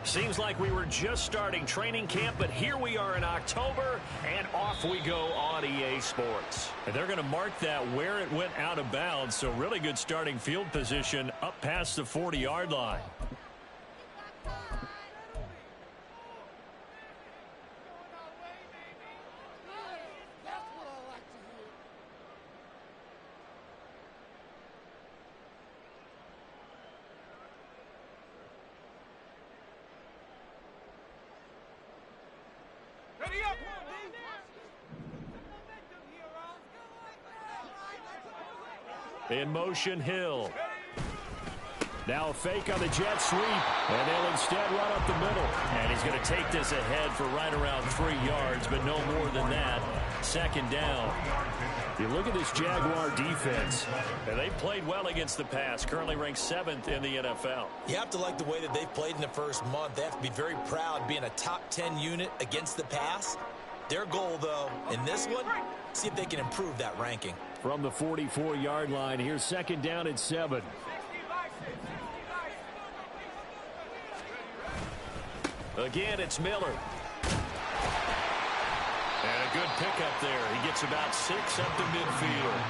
Seems like we were just starting training camp, but here we are in October, and off we go on EA Sports. And they're going to mark that where it went out of bounds, so really good starting field position up past the 40-yard line. In motion, Hill. Now a fake on the jet sweep, and they'll instead run up the middle. And he's going to take this ahead for right around 3 yards, but no more than that. Second down. You look at this Jaguar defense, and they've played well against the pass, currently ranked 7th in the NFL. You have to like the way that they've played in the first month. They have to be very proud being a top 10 unit against the pass. Their goal, though, in this one, see if they can improve that ranking. From the 44-yard line, here's second down and 7. Again, it's Miller. And a good pickup there. He gets about 6 up to midfield.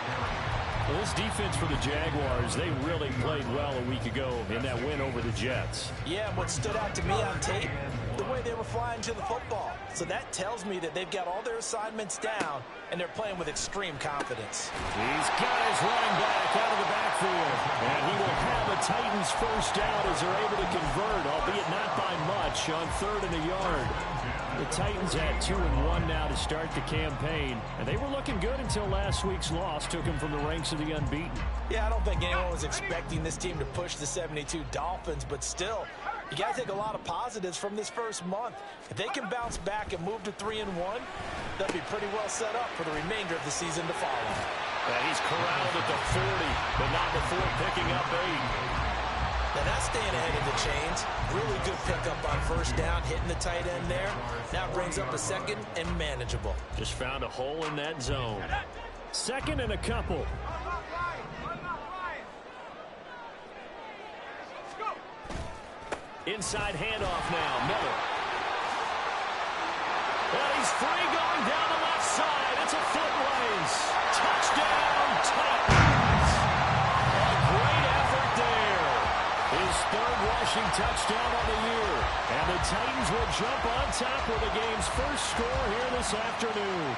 Well, this defense for the Jaguars, they really played well a week ago in that win over the Jets. Yeah, what stood out to me on tape, the way they were flying to the football. So that tells me that they've got all their assignments down, and they're playing with extreme confidence. He's got his running back out of the backfield. And he will have the Titans first down as they're able to convert, albeit not by much, on 3rd and a yard. The Titans had 2-1 now to start the campaign, and they were looking good until last week's loss took them from the ranks of the unbeaten. Yeah, I don't think anyone was expecting this team to push the 72 Dolphins, but still, you got to take a lot of positives from this first month. If they can bounce back and move to 3-1, they'll be pretty well set up for the remainder of the season to follow. And he's corralled at the 40, but not before picking up 8. Now that's staying ahead of the chains. Really good pickup on first down, hitting the tight end there. Now brings up a second and manageable. Just found a hole in that zone. Second and a couple. Inside handoff now, Miller. And he's free going down the left side. It's a foot race. Touchdown, Titans. A great effort there. His 3rd rushing touchdown on the year. And the Titans will jump on top with the game's first score here this afternoon.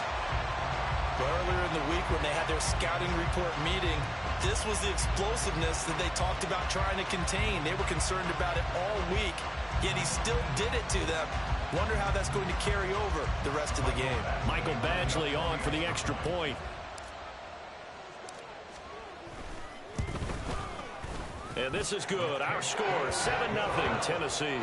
Earlier in the week when they had their scouting report meeting, this was the explosiveness that they talked about trying to contain. They were concerned about it all week, yet he still did it to them. Wonder how that's going to carry over the rest of the game. Michael Badgley on for the extra point. And this is good. Our score, 7-0 Tennessee.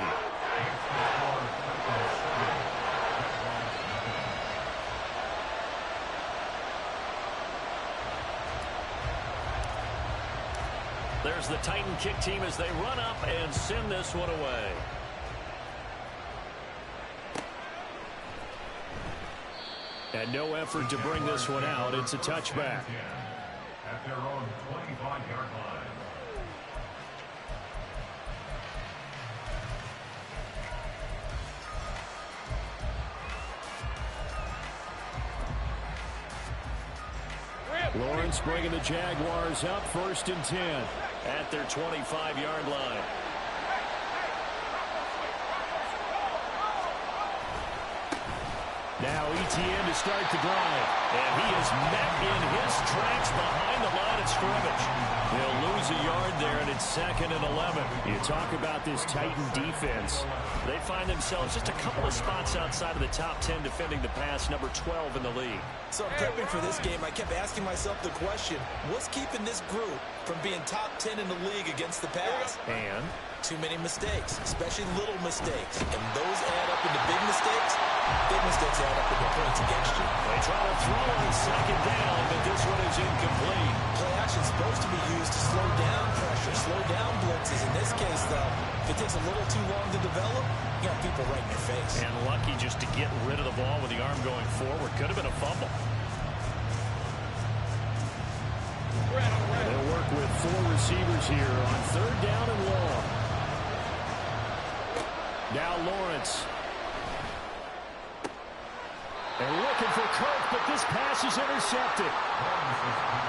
There's the Titan kick team as they run up and send this one away. And no effort to bring this one out. It's a touchback. At their own 25-yard line. Lawrence bringing the Jaguars up 1st and 10 at their 25-yard line. Now ETN to start the drive. And he is met in his tracks behind the line of scrimmage. They'll lose a yard there, and it's 2nd and 11. You talk about this Titan defense. They find themselves just a couple of spots outside of the top 10 defending the pass, number 12 in the league. So prepping for this game, I kept asking myself the question, what's keeping this group from being top 10 in the league against the pass? And too many mistakes, especially little mistakes. And those add up into big mistakes. Big mistakes add up into points against you. They try to throw on 2nd down, but this one is incomplete. Play action is supposed to be used to slow down pressure, slow down blitzes. In this case, though, if it takes a little too long to develop, you got people right in your face. And lucky just to get rid of the ball with the arm going forward. Could have been a fumble. They'll work with 4 receivers here on 3rd down and long. Now Lawrence. And looking for Kirk, but this pass is intercepted.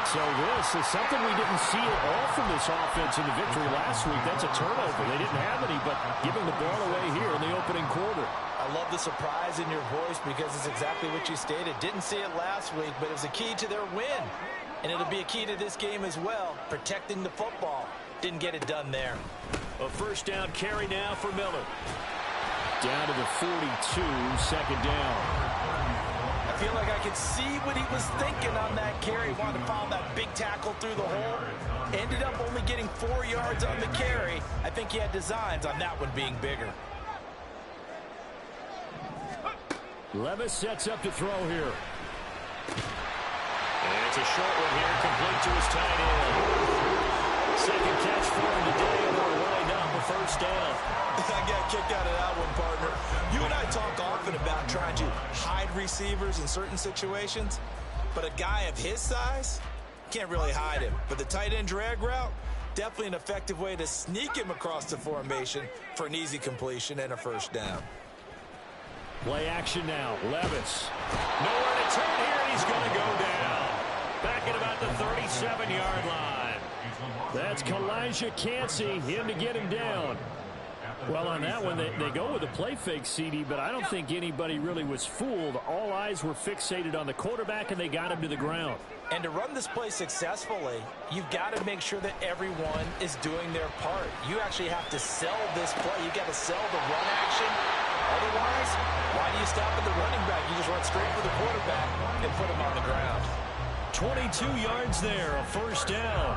So this is something we didn't see at all from this offense in the victory last week. That's a turnover. They didn't have any, but giving the ball away here in the opening quarter. I love the surprise in your voice because it's exactly what you stated. Didn't see it last week, but it was a key to their win. And it'll be a key to this game as well, protecting the football. Didn't get it done there. A first down carry now for Miller. Down to the 42, second down. I feel like I could see what he was thinking on that carry. Wanted to follow that big tackle through the hole. Ended up only getting 4 yards on the carry. I think he had designs on that one being bigger. Levis sets up to throw here. And it's a short one here, complete to his tight end. Second catch for him today, and we'll wind up a first down. I got kicked out of that one, partner. You and I talk often about trying to hide receivers in certain situations, but a guy of his size, can't really hide him. But the tight end drag route, definitely an effective way to sneak him across the formation for an easy completion and a first down. Play action now. Levis. Nowhere to turn here, and he's going to go down. Back at about the 37-yard line. That's Kalijah Cansey, him to get him down. Well, on that one, they go with a play fake, CD, but I don't think anybody really was fooled. All eyes were fixated on the quarterback, and they got him to the ground. And to run this play successfully, you've got to make sure that everyone is doing their part. You actually have to sell this play. You've got to sell the run action. Otherwise, why do you stop at the running back? You just run straight for the quarterback and put him on the ground. 22 yards there, a first down.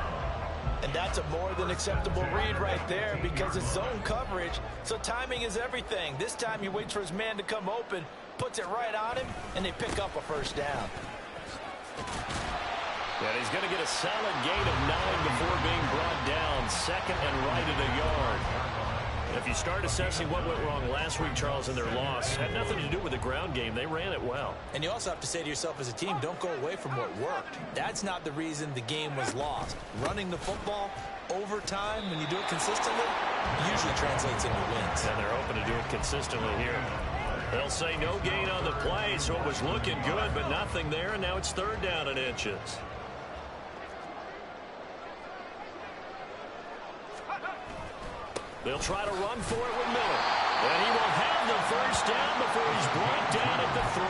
And that's a more than acceptable read right there because it's zone coverage, so timing is everything. This time he waits for his man to come open, puts it right on him, and they pick up a first down. And he's going to get a solid gain of 9 before being brought down. Second and right at a yard. If you start assessing what went wrong last week, Charles, in their loss, had nothing to do with the ground game. They ran it well. And you also have to say to yourself as a team, don't go away from what worked. That's not the reason the game was lost. Running the football over time, when you do it consistently, usually translates into wins. And they're open to do it consistently here. They'll say no gain on the play, so it was looking good, but nothing there, and now it's third down and inches. They'll try to run for it with Miller. And he will have the first down before he's brought down at the 3.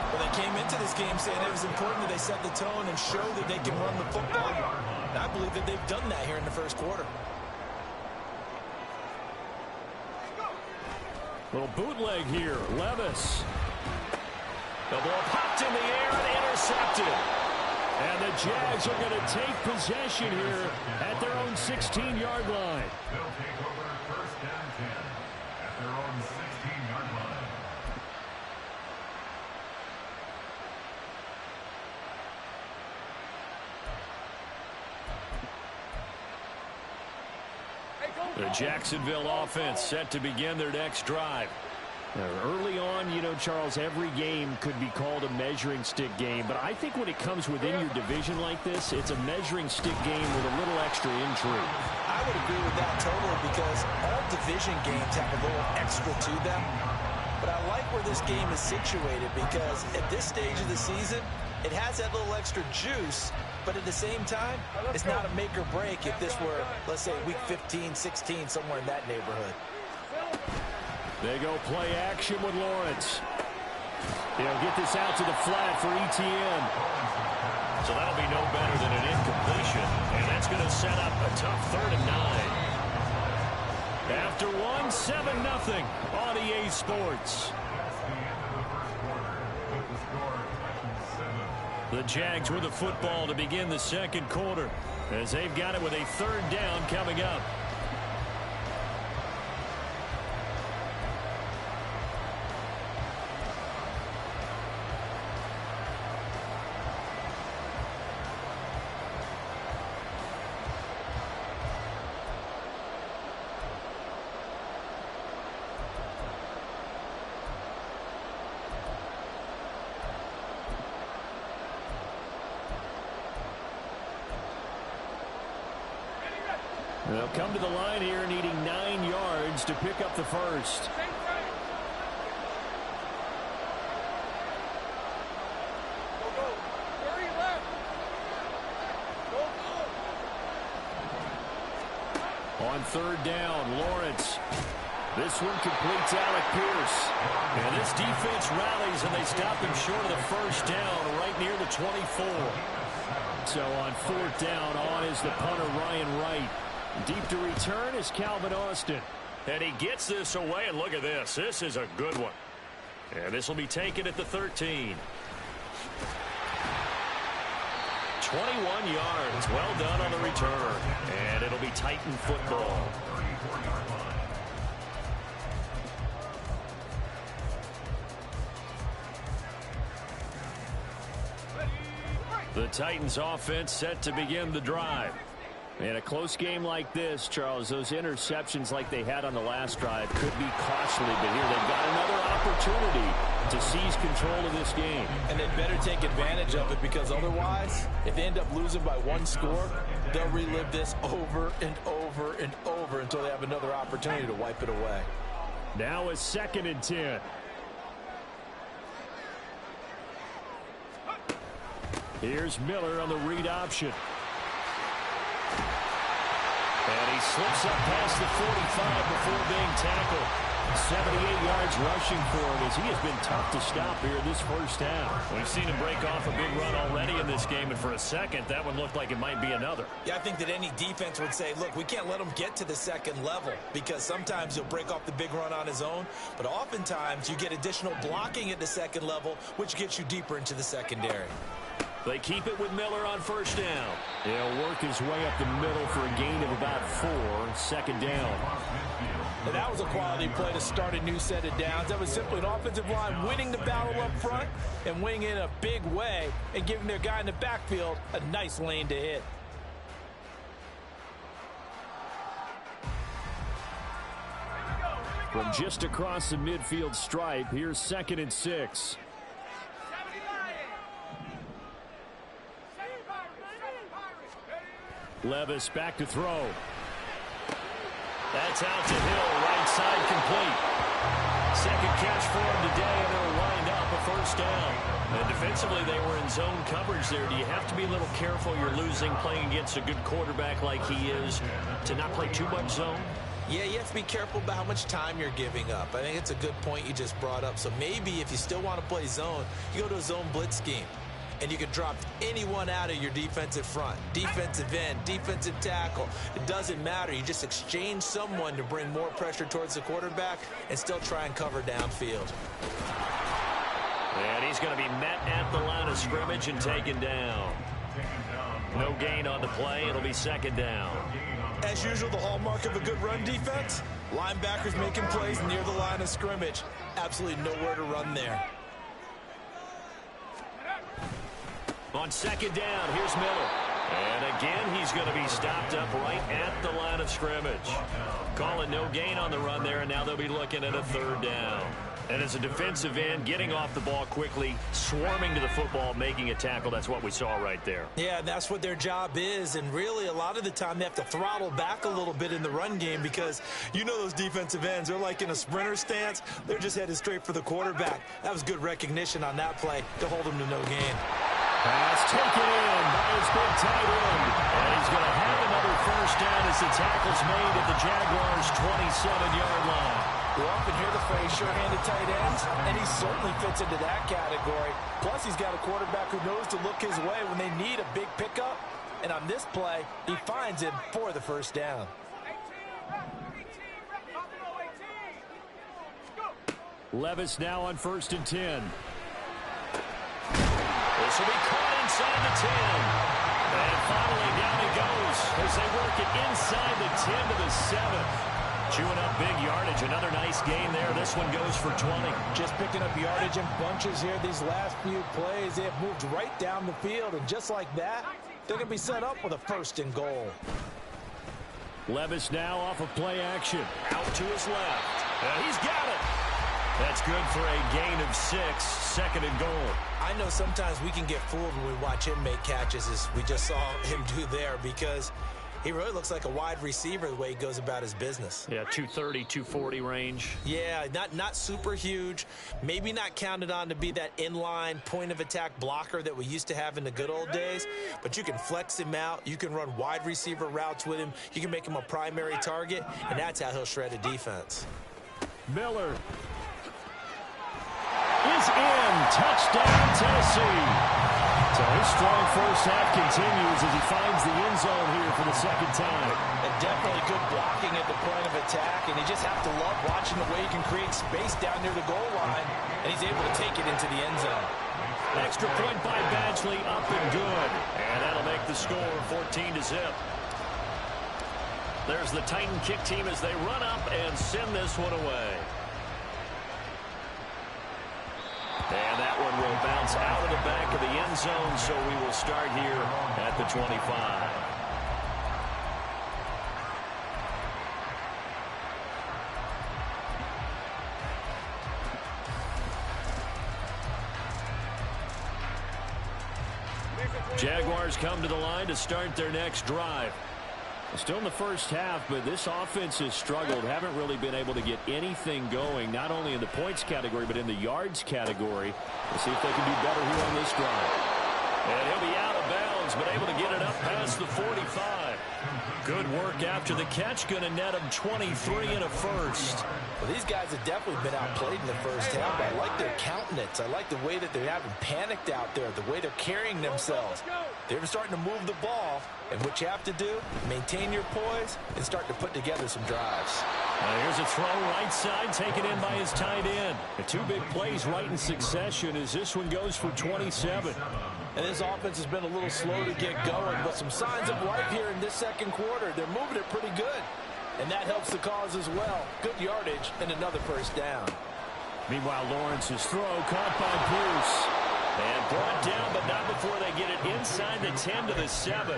Well, they came into this game saying it was important that they set the tone and show that they can run the football. And I believe that they've done that here in the first quarter. Little bootleg here. Levis. The ball popped in the air and intercepted. And the Jags are going to take possession here at their own 16-yard line. They'll take over first down 10 at their own 16-yard line. The Jacksonville offense set to begin their next drive. Early on, you know, Charles, every game could be called a measuring stick game. But I think when it comes within your division like this, it's a measuring stick game with a little extra intrigue. I would agree with that totally because all division games have a little extra to them. But I like where this game is situated because at this stage of the season, it has that little extra juice. But at the same time, it's not a make or break if this were, let's say, week 15, 16, somewhere in that neighborhood. They go play action with Lawrence. He'll get this out to the flat for ETN. So that'll be no better than an incompletion. And that's going to set up a tough 3rd and 9. After 1, 7-0 on EA Sports. The Jags with the football to begin the second quarter as they've got it with a 3rd down coming up. They'll come to the line here needing 9 yards yards to pick up the first. On third down, Lawrence. This one completes Alec Pierce. And this defense rallies, and they stop him short of the first down right near the 24. So on fourth down, on is the punter, Ryan Wright. Deep to return is Calvin Austin. And he gets this away, and look at this. This is a good one. And this will be taken at the 13. 21 yards. Well done on the return. And it'll be Titan football. The Titans offense set to begin the drive. In a close game like this, Charles, those interceptions like they had on the last drive could be costly. But here they've got another opportunity to seize control of this game. And they better take advantage of it, because otherwise, if they end up losing by one score, they'll relive this over and over and over until they have another opportunity to wipe it away. Now a 2nd and 10. Here's Miller on the read option. And he slips up past the 45 before being tackled. 78 yards rushing for him, as he has been tough to stop here this first half. We've seen him break off a big run already in this game, and for a second, that one looked like it might be another. Yeah, I think that any defense would say, look, we can't let him get to the second level, because sometimes he'll break off the big run on his own, but oftentimes you get additional blocking at the second level, which gets you deeper into the secondary. They keep it with Miller on first down. He'll work his way up the middle for a gain of about 4. 2nd down. And that was a quality play to start a new set of downs. That was simply an offensive line winning the battle up front and winning in a big way and giving their guy in the backfield a nice lane to hit. From just across the midfield stripe, here's 2nd and 6. Levis back to throw. That's out to Hill, right side complete. Second catch for him today, and it'll wind up a first down. And defensively, they were in zone coverage there. Do you have to be a little careful? You're losing, playing against a good quarterback like he is, to not play too much zone? Yeah, you have to be careful about how much time you're giving up. I think it's a good point you just brought up. So maybe if you still want to play zone, you go to a zone blitz scheme. And you can drop anyone out of your defensive front, defensive end, defensive tackle. It doesn't matter. You just exchange someone to bring more pressure towards the quarterback and still try and cover downfield. And he's going to be met at the line of scrimmage and taken down. No gain on the play. It'll be 2nd down. As usual, the hallmark of a good run defense, linebackers making plays near the line of scrimmage. Absolutely nowhere to run there. On 2nd down, here's Miller. And again, he's going to be stopped up right at the line of scrimmage. Calling no gain on the run there, and now they'll be looking at a 3rd down. And as a defensive end, getting off the ball quickly, swarming to the football, making a tackle, that's what we saw right there. Yeah, that's what their job is, and really a lot of the time they have to throttle back a little bit in the run game, because you know those defensive ends, they're like in a sprinter stance. They're just headed straight for the quarterback. That was good recognition on that play to hold him to no gain. Pass taken in by his big tight end. And he's going to have another first down as the tackle's made at the Jaguars' 27-yard line. We often hear the phrase sure-handed tight ends, and he certainly fits into that category. Plus, he's got a quarterback who knows to look his way when they need a big pickup. And on this play, he finds him for the first down. Levis now on 1st and 10. This will be caught inside the 10. And finally down he goes as they work it inside the 10 to the 7. Chewing up big yardage. Another nice gain there. This one goes for 20. Just picking up yardage in bunches here these last few plays. They have moved right down the field, and just like that, they're going to be set up with a 1st and goal. Levis now off of play action. Out to his left. And he's got it. That's good for a gain of 6. 2nd and goal. I know sometimes we can get fooled when we watch him make catches, as we just saw him do there, because He really looks like a wide receiver the way he goes about his business. Yeah, 230, 240 range. Yeah, not super huge. Maybe not counted on to be that inline point-of-attack blocker that we used to have in the good old days, but you can flex him out. You can run wide receiver routes with him. You can make him a primary target, and that's how he'll shred a defense. Miller is in. Touchdown, Tennessee. So his strong first half continues as he finds the end zone here for the second time. And definitely good blocking at the point of attack, and you just have to love watching the way he can create space down near the goal line, and he's able to take it into the end zone. Extra point by Badgley, up and good. And that'll make the score 14-0. There's the Titan kick team as they run up and send this one away. And that one will bounce out of the back of the end zone, so we will start here at the 25. Jaguars come to the line to start their next drive. Still in the first half, but this offense has struggled. Haven't really been able to get anything going, not only in the points category, but in the yards category. We'll see if they can do better here on this drive. And he'll be out of bounds, but able to get it up past the 45. Good work after the catch. Going to net him 23 and a first. Well, these guys have definitely been outplayed in the first half, but I like their countenance. I like the way that they haven't panicked out there, the way they're carrying themselves. They're starting to move the ball, and what you have to do, maintain your poise and start to put together some drives. Here's a throw right side, taken in by his tight end. The two big plays right in succession as this one goes for 27. And this offense has been a little slow to get going, but some signs of life here in this second quarter. They're moving it pretty good, and that helps the cause as well. Good yardage and another first down. Meanwhile, Lawrence's throw caught by Pierce. And brought down, but not before they get it inside the 10 to the 7.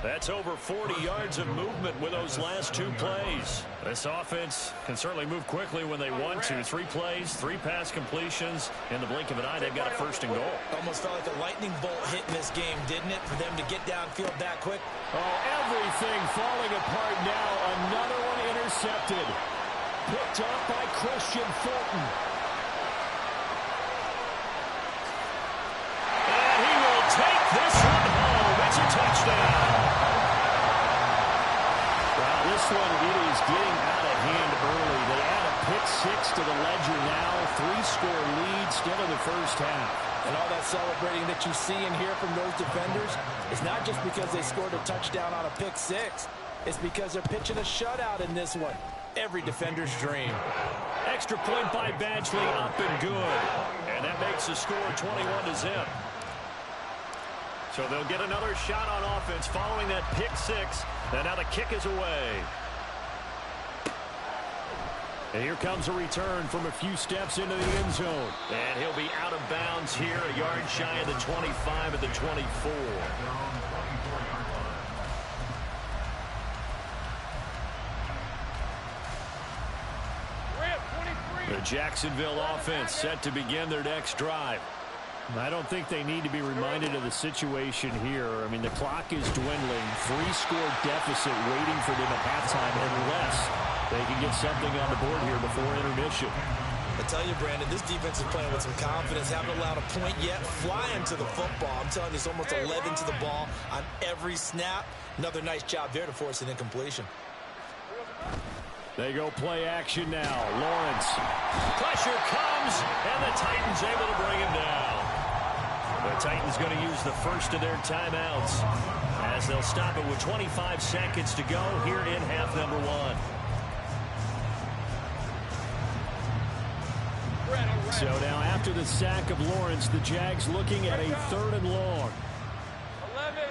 That's over 40 yards of movement with those last two plays. This offense can certainly move quickly when they want to. 3 plays, 3 pass completions. In the blink of an eye, they've got a first and goal. Almost felt like a lightning bolt hit in this game, didn't it, for them to get downfield that quick? Oh, everything falling apart now. Another one intercepted. Picked up by Christian Fulton. And he will take this one home. It's a touchdown. This one, it is getting out of hand early. They add a pick 6 to the ledger now. 3-score lead still in the first half. And all that celebrating that you see and hear from those defenders is not just because they scored a touchdown on a pick 6. It's because they're pitching a shutout in this one. Every defender's dream. Extra point by Badgley, up and good. And that makes the score 21-0. So they'll get another shot on offense following that pick 6. And now the kick is away. And here comes a return from a few steps into the end zone. And he'll be out of bounds here, a yard shy of the 25 at the 24. The Jacksonville offense set to begin their next drive. I don't think they need to be reminded of the situation here. I mean, the clock is dwindling. 3-score deficit waiting for them at halftime unless they can get something on the board here before intermission. I tell you, Brandon, this defense is playing with some confidence. Haven't allowed a point yet. Flying to the football. I'm telling you, it's almost 11 to the ball on every snap. Another nice job there to force an incompletion. They go play action now. Lawrence. Pressure comes, and the Titans able to bring him down. The Titans going to use the first of their timeouts as they'll stop it with 25 seconds to go here in half number 1. So now after the sack of Lawrence, the Jags looking at a 3rd and long. 11.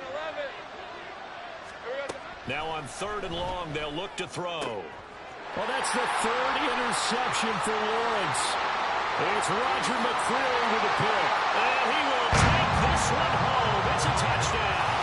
Now on 3rd and long, they'll look to throw. Well, that's the 3rd interception for Lawrence. It's Roger McCreary with the pick. And he will take this one home. It's a touchdown.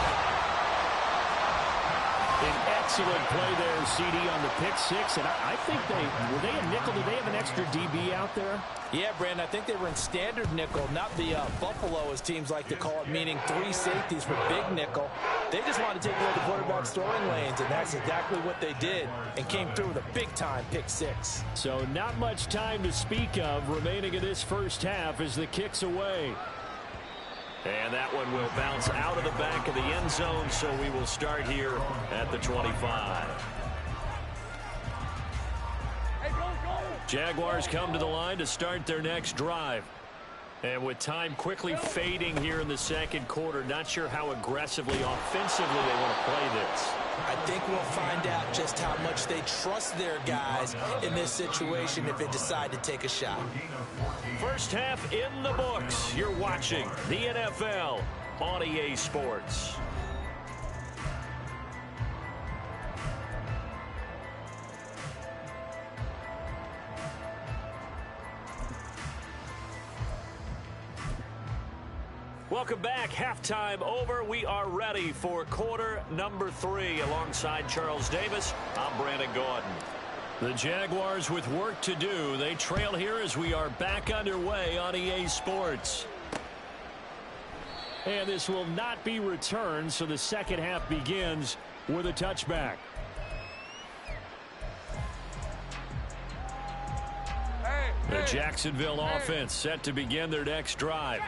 An excellent play there there, CD, on the pick six. And I think were they a nickel? Did they have an extra DB out there? Yeah, Brandon, I think they were in standard nickel, not the Buffalo, as teams like to call it, meaning 3 safeties for big nickel. They just wanted to take away the quarterback's throwing lanes, and that's exactly what they did, and came through with a big-time pick six. So not much time to speak of remaining in this first half as the kick's away. And that one will bounce out of the back of the end zone, so we will start here at the 25. Jaguars come to the line to start their next drive. And with time quickly fading here in the second quarter, not sure how aggressively, offensively they want to play this. I think we'll find out just how much they trust their guys in this situation if they decide to take a shot. First half in the books. You're watching the NFL on EA Sports. Welcome back. Halftime over. We are ready for quarter number 3. Alongside Charles Davis, I'm Brandon Gordon. The Jaguars with work to do. They trail here as we are back underway on EA Sports. And this will not be returned, so the second half begins with a touchback. The Jacksonville offense set to begin their next drive.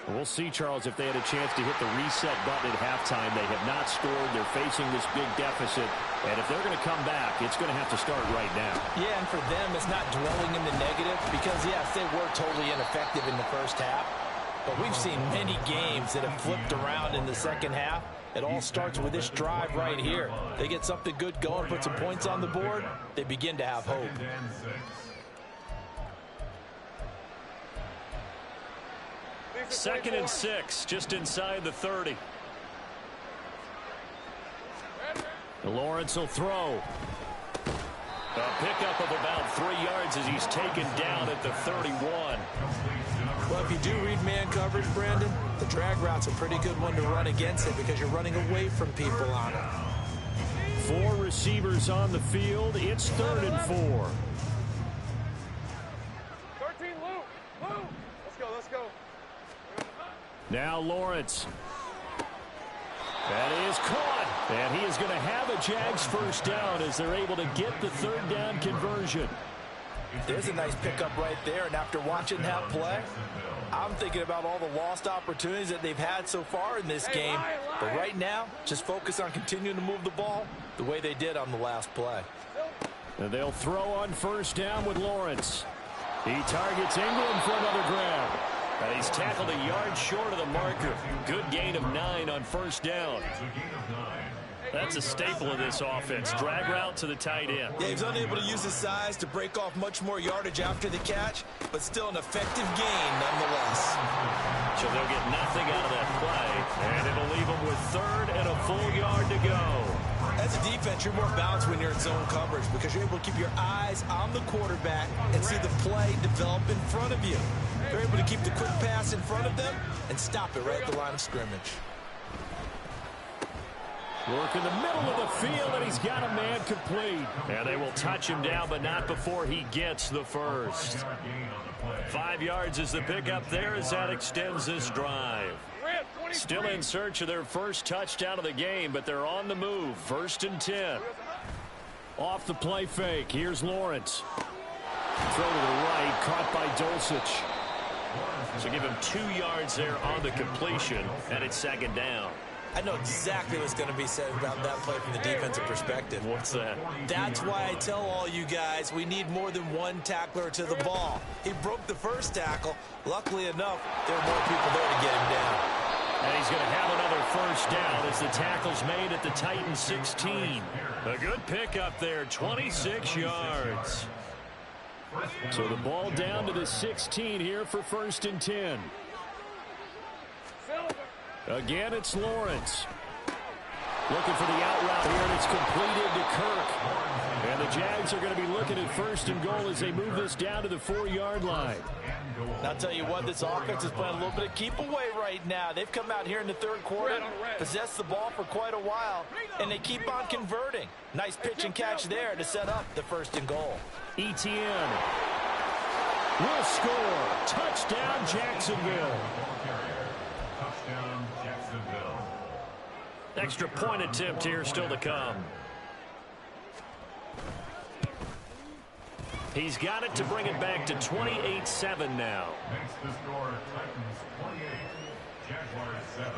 We'll see, Charles, if they had a chance to hit the reset button at halftime. They have not scored. They're facing this big deficit. And if they're going to come back, it's going to have to start right now. Yeah, and for them, it's not dwelling in the negative because, yes, they were totally ineffective in the first half. But we've seen many games that have flipped around in the second half. It all starts with this drive right here. They get something good going, put some points on the board, they begin to have hope. 2nd and 6, just inside the 30. Lawrence will throw. A pickup of about 3 yards as he's taken down at the 31. Well, if you do read man coverage, Brandon, the drag route's a pretty good one to run against it because you're running away from people on it. 4 receivers on the field. It's 3rd and 4. 13, Lou. Let's go. Now Lawrence. That is caught. And he is going to have a Jags first down as they're able to get the 3rd down conversion. There's a nice pickup right there, and after watching that play, I'm thinking about all the lost opportunities that they've had so far in this game. But right now, just focus on continuing to move the ball the way they did on the last play. And they'll throw on first down with Lawrence. He targets Ingram for another grab. And he's tackled a yard short of the marker. Good gain of 9 on first down. That's a staple of this offense. Drag route to the tight end. Yeah, he's unable to use his size to break off much more yardage after the catch, but still an effective gain nonetheless. So they'll get nothing out of that play, and it'll leave them with 3rd and a full yard to go. As a defense, you're more balanced when you're in zone coverage because you're able to keep your eyes on the quarterback and see the play develop in front of you. They're able to keep the quick pass in front of them and stop it right at the line of scrimmage. Work in the middle of the field, and he's got a man complete. And they will touch him down, but not before he gets the first. 5 yards is the pickup there as that extends this drive. Still in search of their first touchdown of the game, but they're on the move. 1st and 10. Off the play fake. Here's Lawrence. Throw to the right, caught by Dulcich. So give him 2 yards there on the completion, and it's 2nd down. I know exactly what's going to be said about that play from the defensive perspective. What's that? That's why I tell all you guys we need more than one tackler to the ball. He broke the first tackle. Luckily enough, there are more people there to get him down. And he's going to have another first down as the tackle's made at the Titans 16. A good pickup there, 26 yards. So the ball down to the 16 here for 1st and 10. Again, it's Lawrence. Looking for the out route here, and it's completed to Kirk. And the Jags are going to be looking at first and goal as they move this down to the 4-yard line. I'll tell you what, this offense is playing a little bit of keep away right now. They've come out here in the third quarter, possessed the ball for quite a while, and they keep on converting. Nice pitch and catch there to set up the first and goal. ETN will score. Touchdown, Jacksonville. Touchdown, Jacksonville. Extra point attempt here still to come. He's got it to bring it back to 28-7 now. Makes the score Titans 28, Jaguars 7.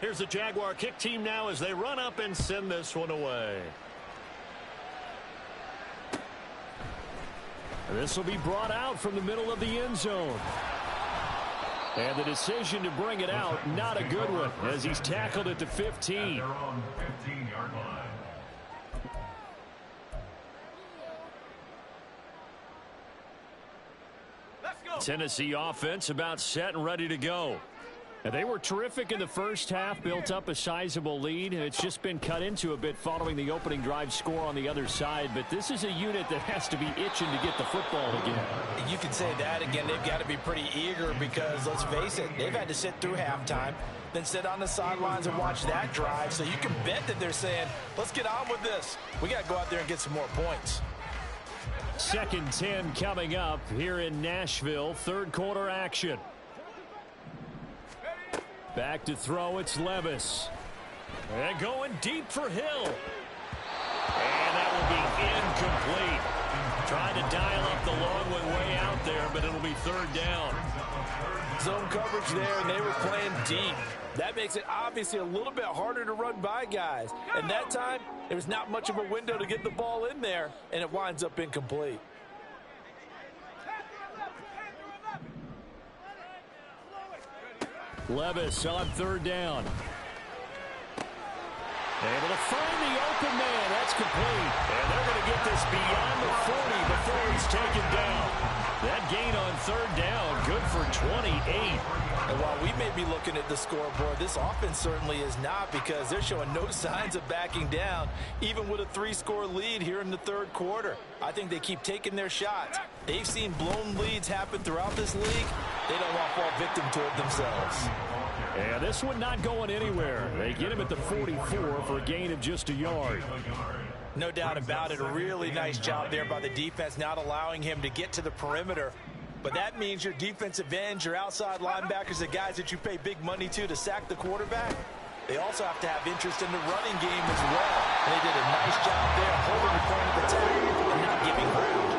Here's the Jaguar kick team now as they run up and send this one away. This will be brought out from the middle of the end zone. And the decision to bring it out, not a good one, as he's tackled at the 15. They're on 15-yard line. Tennessee offense about set and ready to go. And they were terrific in the first half, built up a sizable lead, and it's just been cut into a bit following the opening drive score on the other side. But this is a unit that has to be itching to get the football again. You can say that again. They've got to be pretty eager because, let's face it, they've had to sit through halftime, then sit on the sidelines and watch that drive. So you can bet that they're saying, let's get on with this. We got to go out there and get some more points. 2nd and 10 coming up here in Nashville. Third quarter action. Back to throw, it's Levis. And going deep for Hill. And that will be incomplete. Trying to dial up the long way out there, but it'll be third down. Zone coverage there, and they were playing deep. That makes it obviously a little bit harder to run by guys. And that time, there was not much of a window to get the ball in there, and it winds up incomplete. Levis on third down. Able to find the open man. That's complete. And they're going to get this beyond the 40 before he's taken down. That gain on third down, good for 28. And while we may be looking at the scoreboard, this offense certainly is not, because they're showing no signs of backing down, even with a 3-score lead here in the third quarter. I think they keep taking their shots. They've seen blown leads happen throughout this league. They don't want to fall victim to it themselves. And this one not going anywhere. They get him at the 44 for a gain of just a yard. No doubt about it. A really nice job there by the defense, not allowing him to get to the perimeter. But that means your defensive ends, your outside linebackers, the guys that you pay big money to sack the quarterback, they also have to have interest in the running game as well. And they did a nice job there holding the point of attack and not giving ground.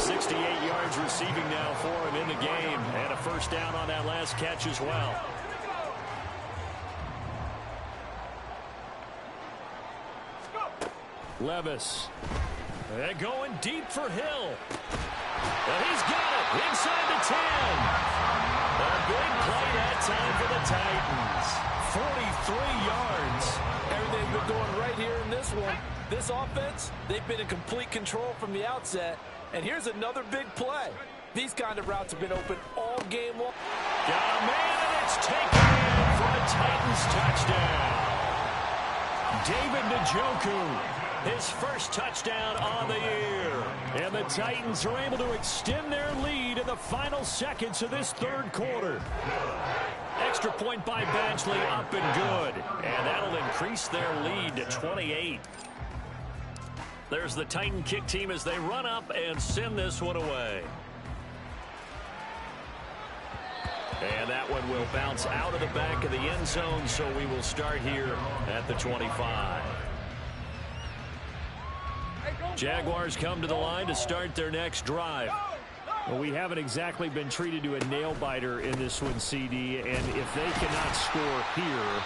68 yards receiving now for him in the game, and a first down on that last catch as well. Levis. And going deep for Hill. And he's got it inside the 10. A big play that time for the Titans. 43 yards. Everything's been going right here in this one. This offense, they've been in complete control from the outset. And here's another big play. These kind of routes have been open all game long. Got a man, and it's taken in for a Titans touchdown. David Njoku. His first touchdown on the year. And the Titans are able to extend their lead in the final seconds of this third quarter. Extra point by Badgley, up and good. And that'll increase their lead to 28. There's the Titan kick team as they run up and send this one away. And that one will bounce out of the back of the end zone, so we will start here at the 25. Jaguars come to the line to start their next drive. Well, we haven't exactly been treated to a nail-biter in this one, CD, and if they cannot score here,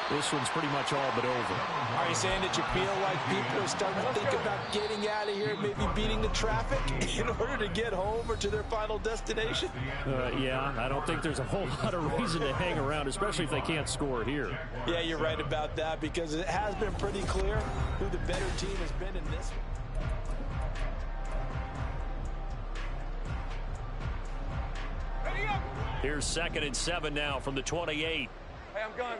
this one's pretty much all but over. Are you saying that you feel like people are starting to think about getting out of here, maybe beating the traffic in order to get home or to their final destination? Yeah, I don't think there's a whole lot of reason to hang around, especially if they can't score here. Yeah, you're right about that, because it has been pretty clear who the better team has been in this one. Ready up! Here's 2nd and 7 now from the 28. Hey, I'm gun.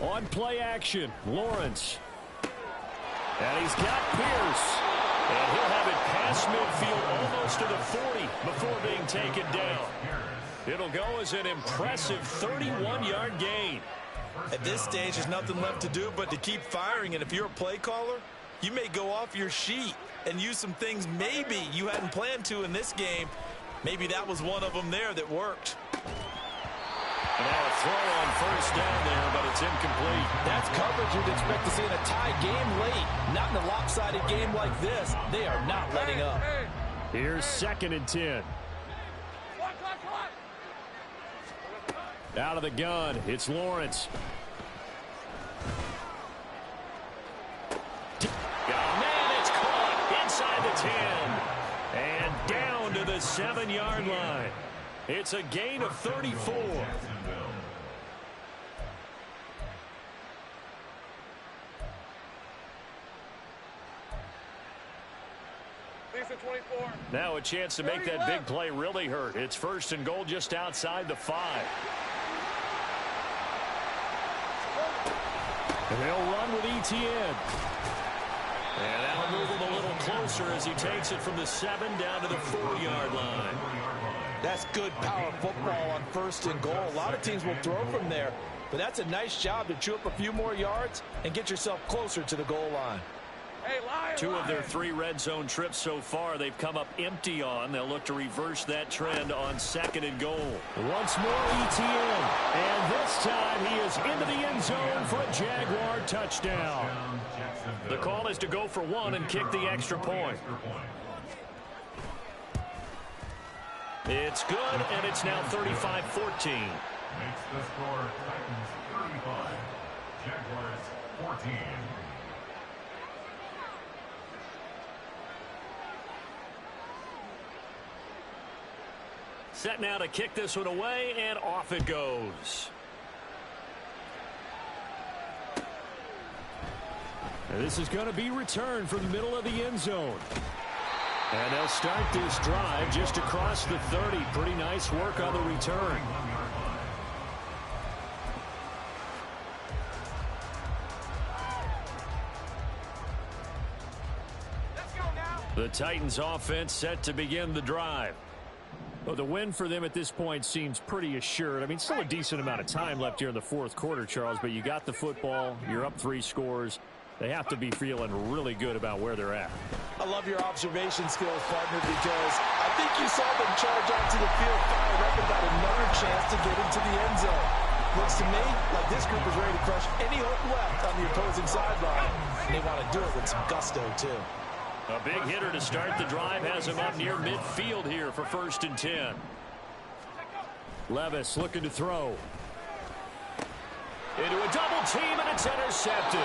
On play action, Lawrence. And he's got Pierce. And he'll have it past midfield almost to the 40 before being taken down. It'll go as an impressive 31-yard gain. At this stage, there's nothing left to do but to keep firing. And if you're a play caller, you may go off your sheet and use some things maybe you hadn't planned to in this game. Maybe that was one of them there that worked. And now a throw on 1st down there, but it's incomplete. That's coverage you'd expect to see in a tie game late. Not in a lopsided game like this. They are not letting up. Here's 2nd and 10. Out of the gun, it's Lawrence. Oh, man, it's caught inside the 10. And down to the 7-yard line. It's a gain of 34. Decent 24. Now a chance to make that big play really hurt. It's 1st and goal just outside the 5. And they'll run with Etienne. And that'll move him a little closer as he takes it from the 7 down to the 4-yard line. That's good power football on 1st and goal. A lot of teams will throw from there, but that's a nice job to chew up a few more yards and get yourself closer to the goal line. Hey, lion, 2 of their 3 red zone trips so far they've come up empty on. They'll look to reverse that trend on 2nd and goal. Once more Etienne. And this time he is into the end zone for a Jaguar touchdown. The call is to go for 1 and kick the extra point. It's good, and it's now 35-14. Makes the score Titans 35, Jaguars 14. Set now to kick this one away, and off it goes. And this is going to be returned from the middle of the end zone. And they'll start this drive just across the 30. Pretty nice work on the return. The Titans offense set to begin the drive. Well, the win for them at this point seems pretty assured. I mean, still a decent amount of time left here in the 4th quarter, Charles, but you got the football. You're up 3 scores. They have to be feeling really good about where they're at. I love your observation skills, partner, because I think you saw them charge onto the field, fire up about another chance to get into the end zone. Looks to me like this group is ready to crush any hope left on the opposing sideline. And they want to do it with some gusto, too. A big hitter to start the drive has him up near midfield here for 1st and 10. Levis looking to throw. Into a double team, and it's intercepted.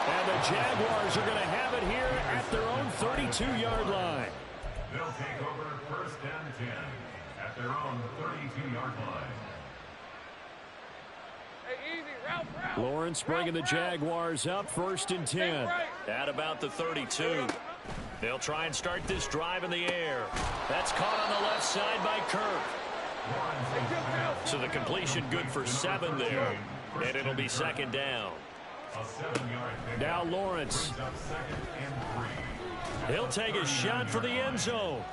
And the Jaguars are going to have it here at their own 32-yard line. They'll take over 1st and 10 at their own 32-yard line. Hey, easy, route. Lawrence bringing the Jaguars up 1st and 10. At about the 32. They'll try and start this drive in the air. That's caught on the left side by Kirk. So the completion good for 7 there. And it'll be 2nd down. Now Lawrence. He'll take a shot for the end zone.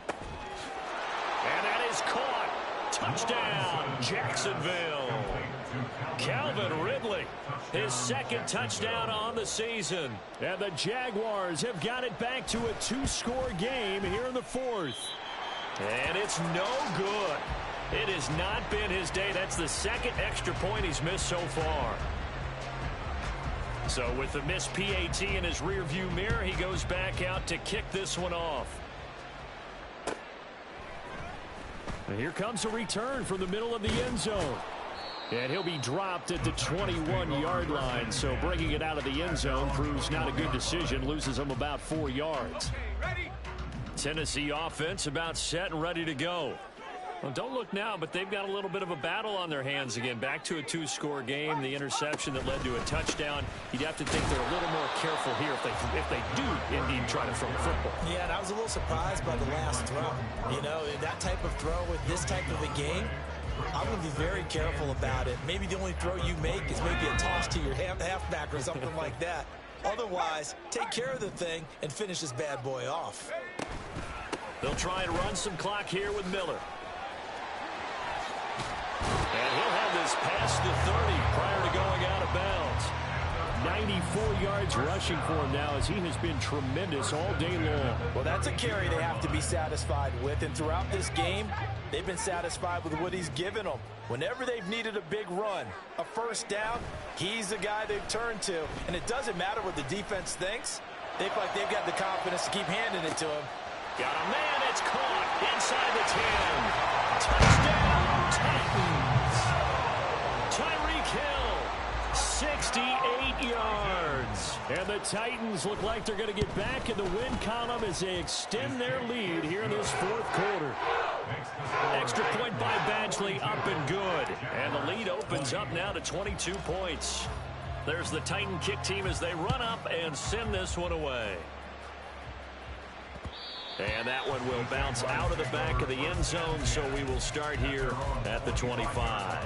And that is caught. Touchdown, Jacksonville. Calvin Ridley, his 2nd touchdown on the season. And the Jaguars have got it back to a 2-score game here in the 4th. And it's no good. It has not been his day. That's the 2nd extra point he's missed so far. So with the missed PAT in his rearview mirror, he goes back out to kick this one off. And here comes a return from the middle of the end zone. And he'll be dropped at the 21-yard line. So bringing it out of the end zone proves not a good decision. Loses him about 4 yards. Tennessee offense about set and ready to go. Well, don't look now, but they've got a little bit of a battle on their hands again. Back to a two-score game. The interception that led to a touchdown. You'd have to think they're a little more careful here if they do indeed try to throw the football. Yeah, and I was a little surprised by the last throw. You know, that type of throw with this type of a game, I'm going to be very careful about it. Maybe the only throw you make is maybe a toss to your halfback or something like that. Otherwise, take care of the thing and finish this bad boy off. They'll try and run some clock here with Miller. And he'll have this past the 30 prior to going out of bounds. 94 yards rushing for him now as he has been tremendous all day long. Well, that's a carry they have to be satisfied with. And throughout this game, they've been satisfied with what he's given them. Whenever they've needed a big run, a first down, he's the guy they've turned to. And it doesn't matter what the defense thinks. They feel like they've got the confidence to keep handing it to him. Got a man, it's caught inside the 10. Touchdown, Titans. Tyreek Hill, 68 yards. And the Titans look like they're going to get back in the win column as they extend their lead here in this fourth quarter. Extra point by Badgley, up and good. And the lead opens up now to 22 points. There's the Titan kick team as they run up and send this one away. And that one will bounce out of the back of the end zone, so we will start here at the 25.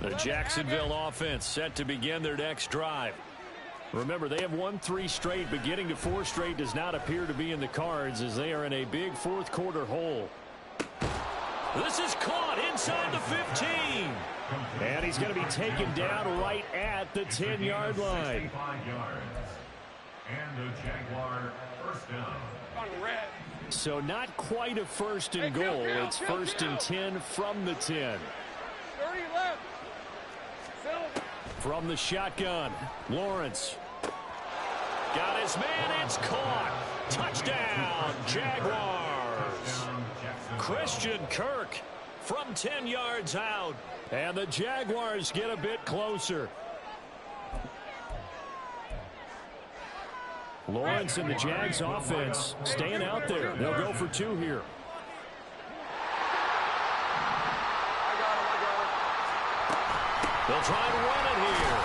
The Jacksonville offense set to begin their next drive. Remember, they have won 3 straight, but getting to 4 straight does not appear to be in the cards as they are in a big fourth quarter hole. This is caught inside the 15. And he's going to be taken down right at the 10-yard line. And the Jaguar first down. On red. So not quite a first and goal. It's first and 10 from the 10. 30 left. Settle. From the shotgun, Lawrence. Got his man, it's caught. Touchdown, Jaguars. Christian Kirk from 10 yards out. And the Jaguars get a bit closer. Lawrence and the Jags offense staying out there. They'll go for 2 here. They'll try and run it here.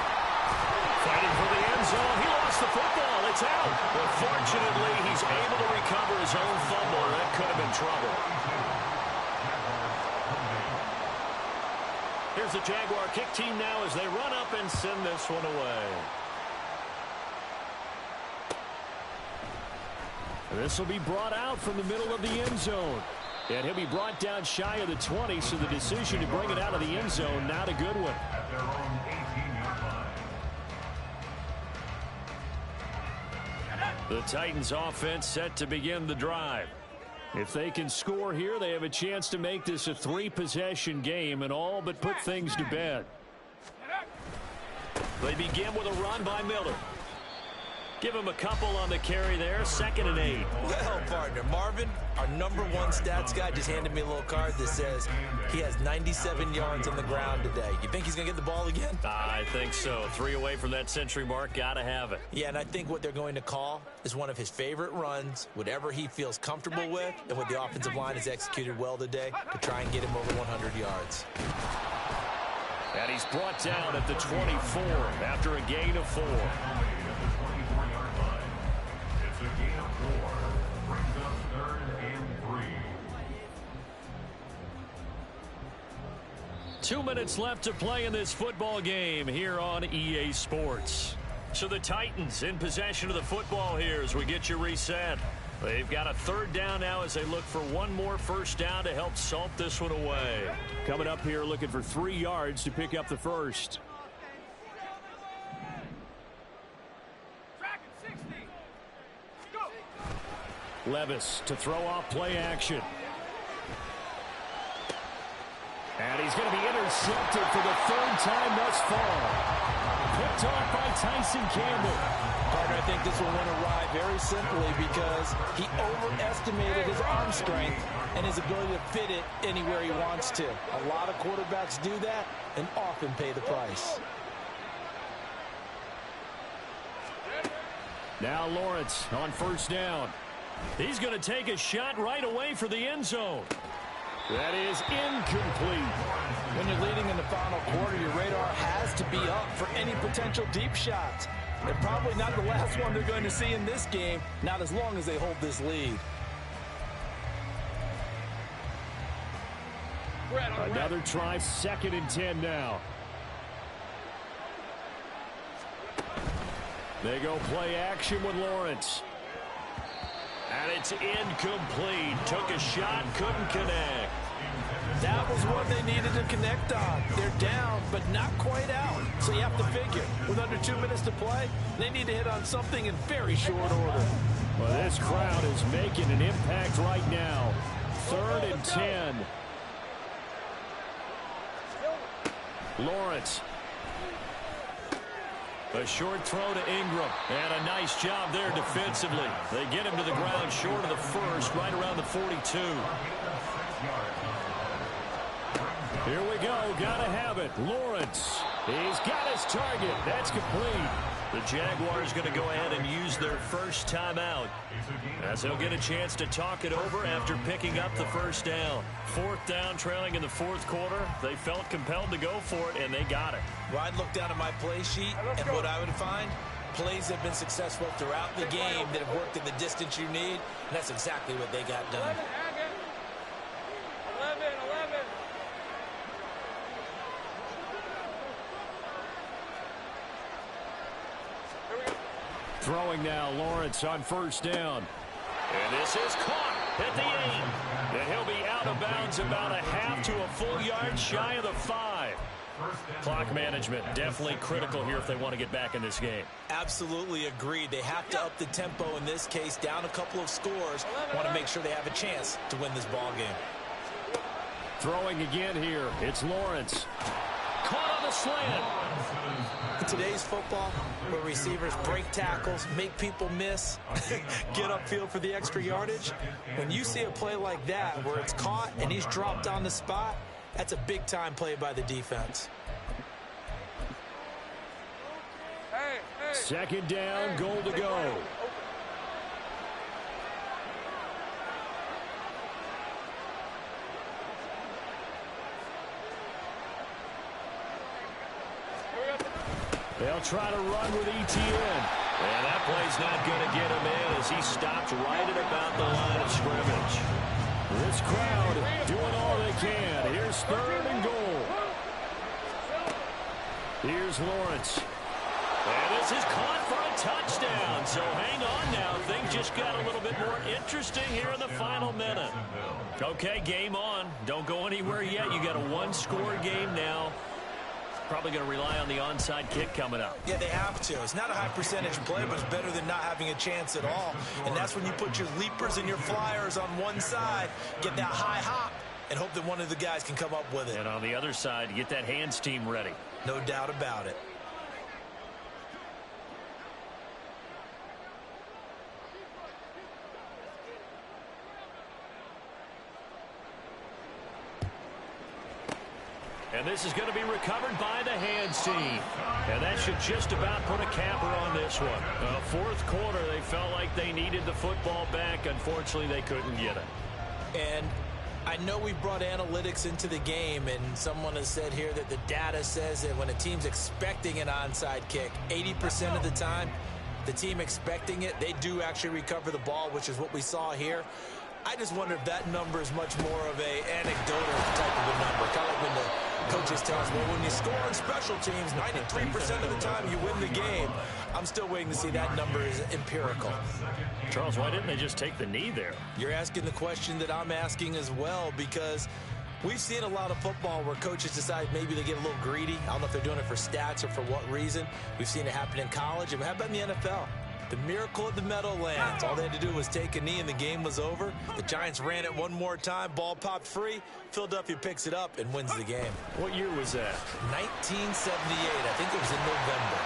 Fighting for the end zone. He lost the football. It's out. But fortunately, he's able to recover his own fumble. That could have been trouble. Here's the Jaguar kick team now as they run up and send this one away. This will be brought out from the middle of the end zone. And he'll be brought down shy of the 20, so the decision to bring it out of the end zone, not a good one. At their own 18-yard line. The Titans offense set to begin the drive. If they can score here, they have a chance to make this a 3-possession game and all but put things to bed. They begin with a run by Miller. Give him a couple on the carry there. 2nd and 8. Well, partner, Marvin, our #1 stats guy, just handed me a little card that says he has 97 yards on the ground today. You think he's going to get the ball again? I think so. 3 away from that century mark. Got to have it. Yeah, and I think what they're going to call is one of his favorite runs, whatever he feels comfortable with, and what the offensive line has executed well today to try and get him over 100 yards. And he's brought down at the 24 after a gain of 4. It's a gain of 4. Brings up 3rd and 3. 2 minutes left to play in this football game here on EA Sports. So the Titans in possession of the football here as we get you reset. They've got a 3rd down now as they look for one more first down to help salt this one away. Coming up here looking for 3 yards to pick up the first. Levis to throw off play action. And he's going to be intercepted for the 3rd time thus far. Picked off by Tyson Campbell. Partner, I think this will win a ride very simply because he overestimated his arm strength and his ability to fit it anywhere he wants to. A lot of quarterbacks do that and often pay the price. Now Lawrence on first down. He's going to take a shot right away for the end zone. That is incomplete. When you're leading in the final quarter, your radar has to be up for any potential deep shots. And probably not the last one they're going to see in this game, not as long as they hold this lead. Another try, 2nd and 10 now. They go play action with Lawrence. And it's incomplete. Took a shot, couldn't connect. That was what they needed to connect on. They're down, but not quite out. So you have to figure, with under 2 minutes to play, they need to hit on something in very short order. Well, this crowd is making an impact right now. 3rd and 10. Lawrence. A short throw to Ingram. And a nice job there defensively. They get him to the ground short of the first, right around the 42. Here we go. Gotta have it. Lawrence. He's got his target. That's complete. The Jaguars going to go ahead and use their first timeout, as they'll get a chance to talk it over after picking up the first down. 4th down, trailing in the 4th quarter. They felt compelled to go for it, and they got it. Well, I'd look down at my play sheet, and what I would find, plays have been successful throughout the game that have worked in the distance you need, and that's exactly what they got done. 11. Throwing now, Lawrence on 1st down. And this is caught at the 8. And he'll be out of bounds about a half to a full yard shy of the 5. Clock management definitely critical here if they want to get back in this game. Absolutely agreed. They have to up the tempo in this case, down a couple of scores. Want to make sure they have a chance to win this ball game. Throwing again here. It's Lawrence. Caught on the slant. In today's football, where receivers break tackles, make people miss, get upfield for the extra yardage, when you see a play like that where it's caught and he's dropped on the spot, that's a big-time play by the defense. 2nd down, goal to go. They'll try to run with ETN. And that play's not going to get him in as he stopped right at about the line of scrimmage. This crowd doing all they can. Here's 3rd and goal. Here's Lawrence. And this is caught for a touchdown. So hang on now. Things just got a little bit more interesting here in the final minute. Okay, game on. Don't go anywhere yet. You got a 1-score game now. Probably going to rely on the onside kick coming up. Yeah, they have to. It's not a high percentage play, but it's better than not having a chance at all. And that's when you put your leapers and your flyers on one side, get that high hop, and hope that one of the guys can come up with it. And on the other side, get that hands team ready. No doubt about it. And this is going to be recovered by the hands team. And that should just about put a capper on this one. 4th quarter, they felt like they needed the football back. Unfortunately, they couldn't get it. And I know we brought analytics into the game, and someone has said here that the data says that when a team's expecting an onside kick, 80% of the time, the team expecting it, they do actually recover the ball, which is what we saw here. I just wonder if that number is much more of a anecdotal type of a number. Kind of like when the coaches tell us, well, when you score on special teams, 93% of the time you win the game. I'm still waiting to see that number is empirical. Charles, why didn't they just take the knee there? You're asking the question that I'm asking as well, because we've seen a lot of football where coaches decide maybe they get a little greedy. I don't know if they're doing it for stats or for what reason. We've seen it happen in college. And how about in the NFL? The miracle of the Meadowlands. All they had to do was take a knee and the game was over. The Giants ran it one more time. Ball popped free. Philadelphia picks it up and wins the game. What year was that? 1978. I think it was in November.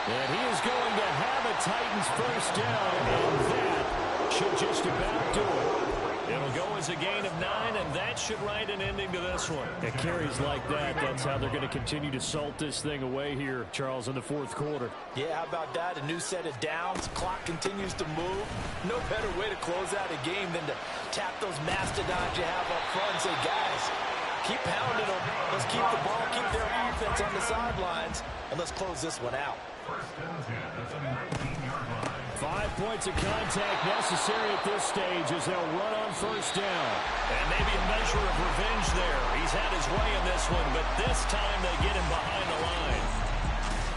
And he is going to have a Titans first down, and that should just about do it. It'll go as a gain of 9, and that should write an ending to this one. It carries like that. That's how they're going to continue to salt this thing away here, Charles, in the fourth quarter. Yeah, how about that? A new set of downs. Clock continues to move. No better way to close out a game than to tap those mastodons you have up front and say, guys, keep pounding them. Let's keep the ball, keep their offense on the sidelines, and let's close this one out. First and 10 at the 19-yard line. 5 points of contact necessary at this stage as they'll run on first down. And maybe a measure of revenge there. He's had his way in this one, but this time they get him behind the line.